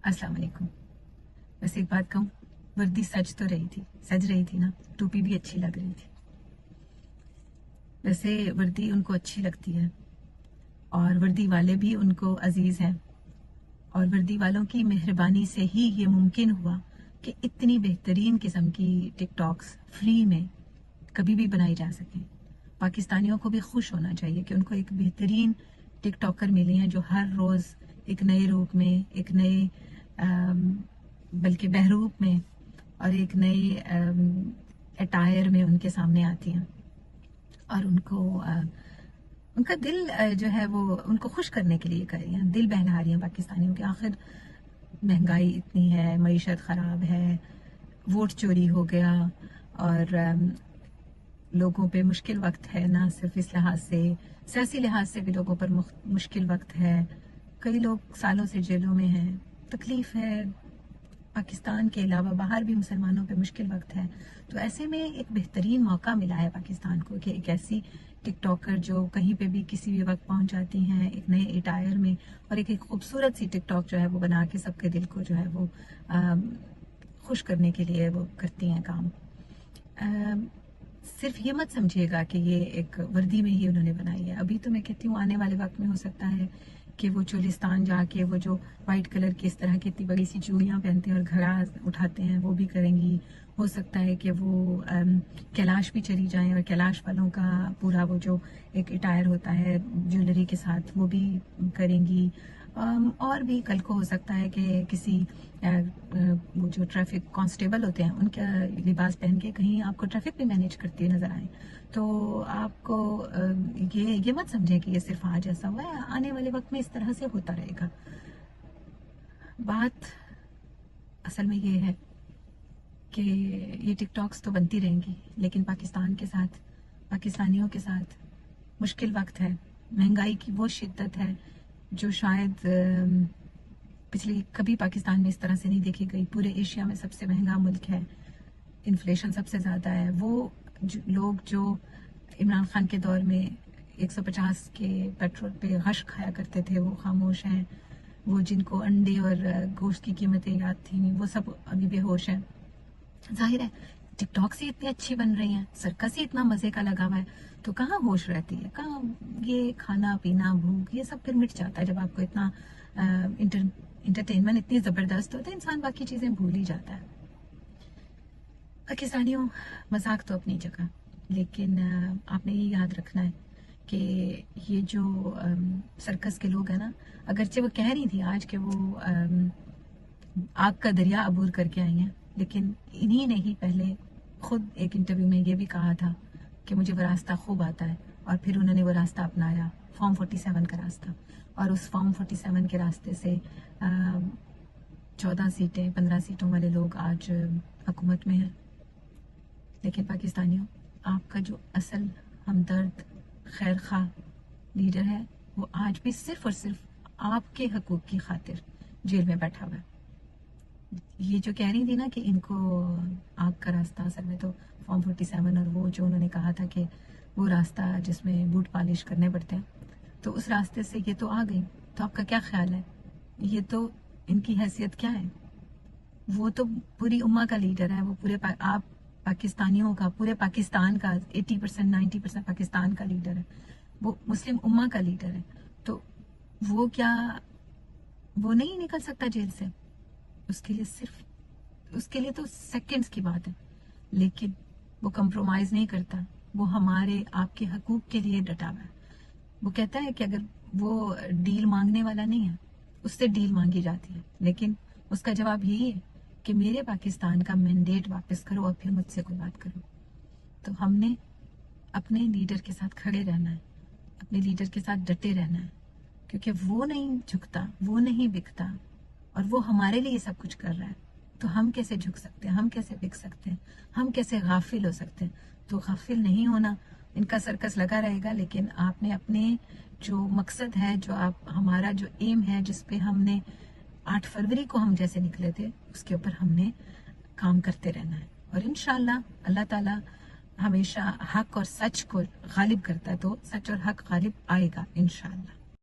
अस्सलाम वालेकुम। बस एक बात कहूँ, वर्दी सज रही थी ना, टोपी भी अच्छी लग रही थी। वैसे वर्दी उनको अच्छी लगती है और वर्दी वाले भी उनको अजीज हैं, और वर्दी वालों की मेहरबानी से ही ये मुमकिन हुआ कि इतनी बेहतरीन किस्म की टिकटॉक्स फ्री में कभी भी बनाई जा सकें। पाकिस्तानियों को भी खुश होना चाहिए कि उनको एक बेहतरीन टिकटॉकर मिले हैं जो हर रोज़ एक नए रूप में, एक नए बल्कि बहरूप में और एक नए अटायर में उनके सामने आती हैं और उनका दिल जो है वो उनको खुश करने के लिए कर रही हैं, दिल बहला रही हैं पाकिस्तानियों के। आखिर महंगाई इतनी है, मईशत ख़राब है, वोट चोरी हो गया और लोगों पे मुश्किल वक्त है, ना सिर्फ इस लिहाज से, सियासी लिहाज से भी लोगों पर मुश्किल वक्त है। कई लोग सालों से जेलों में हैं, तकलीफ है। पाकिस्तान के अलावा बाहर भी मुसलमानों पे मुश्किल वक्त है। तो ऐसे में एक बेहतरीन मौका मिला है पाकिस्तान को कि एक ऐसी टिकटॉकर जो कहीं पे भी किसी भी वक्त पहुंच जाती हैं एक नए अटायर में, और एक खूबसूरत सी टिकटॉक जो है वो बना के सबके दिल को जो है वो खुश करने के लिए वो करती हैं काम। सिर्फ ये मत समझिएगा कि ये एक वर्दी में ही उन्होंने बनाई है। अभी तो मैं कहती हूँ आने वाले वक्त में हो सकता है कि वो चोलिस्तान जाके वो जो वाइट कलर की इस तरह की इतनी बड़ी सी चूड़ियाँ पहनते हैं और घड़ा उठाते हैं वो भी करेंगी। हो सकता है कि वो कैलाश भी चली जाएं और कैलाश वालों का पूरा वो जो एक अटायर होता है ज्वेलरी के साथ वो भी करेंगी। और भी कल को हो सकता है कि किसी वो जो ट्रैफिक कांस्टेबल होते हैं उनका लिबास पहन के कहीं आपको ट्रैफिक भी मैनेज करती हुई नजर आए। तो आपको ये मत समझें कि ये सिर्फ आज ऐसा हुआ है, आने वाले वक्त में इस तरह से होता रहेगा। बात असल में ये है कि ये टिकटॉक्स तो बनती रहेंगी, लेकिन पाकिस्तान के साथ, पाकिस्तानियों के साथ मुश्किल वक्त है। महंगाई की वो शिद्दत है जो शायद पिछली कभी पाकिस्तान में इस तरह से नहीं देखी गई। पूरे एशिया में सबसे महंगा मुल्क है, इन्फ्लेशन सबसे ज़्यादा है। वो लोग जो इमरान खान के दौर में 150 के पेट्रोल पे गश खाया करते थे वो खामोश हैं। वो जिनको अंडे और गोश्त की कीमतें याद थी वो सब अभी बेहोश हैं। जाहिर है टिकटॉक से इतनी अच्छी बन रही हैं, सर्कस ही इतना मज़े का लगा हुआ है, तो कहाँ होश रहती है, कहाँ ये खाना पीना भूख ये सब फिर मिट जाता है। जब आपको इतना इंटरटेनमेंट इतनी ज़बरदस्त होता है, इंसान बाकी चीज़ें भूल ही जाता है। पाकिस्तानियों, मजाक तो अपनी जगह, लेकिन आपने ये याद रखना है कि ये जो सर्कस के लोग हैं ना, अगरचे वो कह रही थी आज के वो आग का दरिया अबूर करके आई हैं, लेकिन इन्हीं ने ही पहले खुद एक इंटरव्यू में ये भी कहा था कि मुझे वो रास्ता खूब आता है, और फिर उन्होंने वो रास्ता अपनाया, फॉर्म 47 का रास्ता। और उस फॉर्म 47 के रास्ते से 14 सीटें 15 सीटों वाले लोग आज हुकूमत में हैं। लेकिन पाकिस्तानियों, आपका जो असल हमदर्द खैर खा लीडर है वो आज भी सिर्फ और सिर्फ आपके हकूक की खातिर जेल में बैठा हुआ है। ये जो कह रही थी ना कि इनको आग का रास्ता, असल में तो फॉर्म 47 और वो जो उन्होंने कहा था कि वो रास्ता जिसमें बूट पॉलिश करने पड़ते हैं, तो उस रास्ते से ये तो आ गई। तो आपका क्या ख्याल है, ये तो इनकी हैसियत क्या है? वो तो पूरी उम्मा का लीडर है, वो पूरे आप पाकिस्तानियों का, पूरे पाकिस्तान का 80% 90% पाकिस्तान का लीडर है, वो मुस्लिम उम्मा का लीडर है। तो वो क्या, वो नहीं निकल सकता जेल से? उसके लिए तो सेकंड्स की बात है, लेकिन वो कंप्रोमाइज नहीं करता। वो हमारे आपके हकूक के लिए डटा हुआ है। वो कहता है कि अगर वो डील मांगने वाला नहीं है, उससे डील मांगी जाती है, लेकिन उसका जवाब यही है कि मेरे पाकिस्तान का मैंडेट वापस करो और फिर मुझसे कोई बात करो। तो हमने अपने लीडर के साथ खड़े रहना है, अपने लीडर के साथ डटे रहना है, क्योंकि वो नहीं झुकता, वो नहीं बिकता, और वो हमारे लिए सब कुछ कर रहा है। तो हम कैसे झुक सकते हैं, हम कैसे बिक सकते हैं, हम कैसे गाफिल हो सकते हैं? तो गाफिल नहीं होना, इनका सर्कस लगा रहेगा, लेकिन आपने अपने जो मकसद है, जो आप हमारा जो एम है, जिस पे हमने 8 फरवरी को हम जैसे निकले थे, उसके ऊपर हमने काम करते रहना है। और इंशाल्लाह अल्लाह ताला हमेशा हक और सच को गालिब करता है, तो सच और हक गालिब आएगा इंशाल्लाह।